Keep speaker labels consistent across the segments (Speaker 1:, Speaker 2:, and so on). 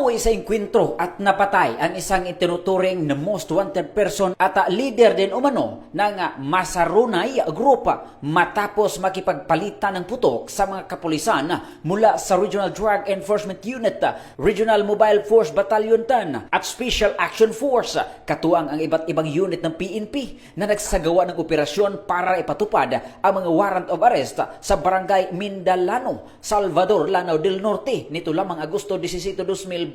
Speaker 1: Naaway sa inkwentro at napatay ang isang itinuturing na most wanted person at leader din umano ng Masarunay Group matapos makipagpalitan ng putok sa mga kapulisan mula sa Regional Drug Enforcement Unit, Regional Mobile Force Battalion 10 at Special Action Force, katuwang ang iba't ibang unit ng PNP na nagsagawa ng operasyon para ipatupad ang mga warrant of arrest sa Barangay Mindalano, Salvador, Lanao del Norte nito lamang Agosto 17, 2026.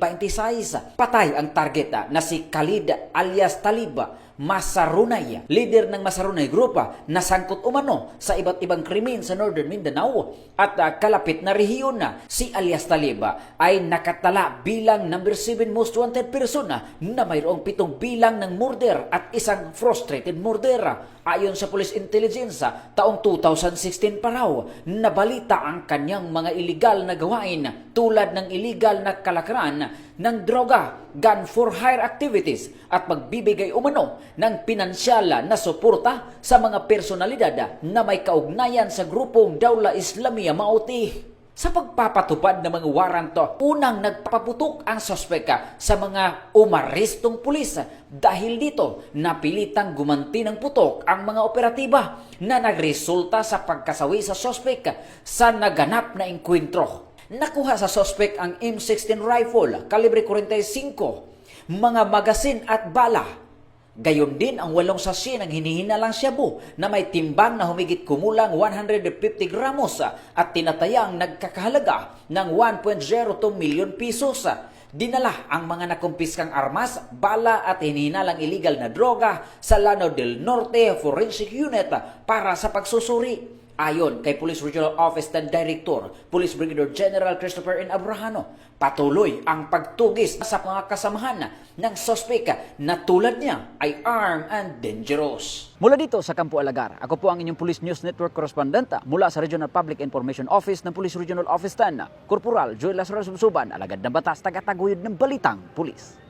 Speaker 1: Patay ang target na si Khalid alias Talib Masarunay, leader ng Masarunay Group na sangkot umano sa iba't ibang krimen sa Northern Mindanao at kalapit na rehiyon. Si alias Talib ay nakatala bilang number 7 most wanted person na mayroong 7 bilang ng murder at isang frustrated murder. Ayon sa Police Intelligence, taong 2016 pa raw, nabalita ang kanyang mga illegal na gawain tulad ng illegal na kalakaran ng droga, gun for hire activities at magbibigay umano ng pinansyal na suporta sa mga personalidad na may kaugnayan sa grupong Dawla Islamiyah Mauti. Sa pagpapatupad ng mga warrant, unang nagpaputok ang sospek sa mga umarestong pulis. Dahil dito, napilitang gumanti ng putok ang mga operatiba na nagresulta sa pagkasawi sa sospek sa naganap na enkwentro. Nakuha sa sospek ang M16 rifle, kalibre 45, mga magasin at bala. Gayon din ang 8 sachet ng hinihinalang shabu na may timbang na humigit kumulang 150 gramos at tinatayang nagkakahalaga ng 1.02 milyon pesos. Dinala ang mga nakumpiskang armas, bala at hinihinalang illegal na droga sa Lanao del Norte Forensic Unit para sa pagsusuri. Ayon kay Police Regional Office ng Director, Police Brigadier General Christopher N. Abrahano, patuloy ang pagtugis sa mga kasamahan ng sospek na tulad niya ay armed and dangerous. Mula dito sa Campo Alagar, ako po ang inyong Police News Network correspondent mula sa Regional Public Information Office ng Police Regional Office 10, Corporal Joel Lazaro Subsuban, alagad ng batas, tagataguyod ng Balitang Pulis.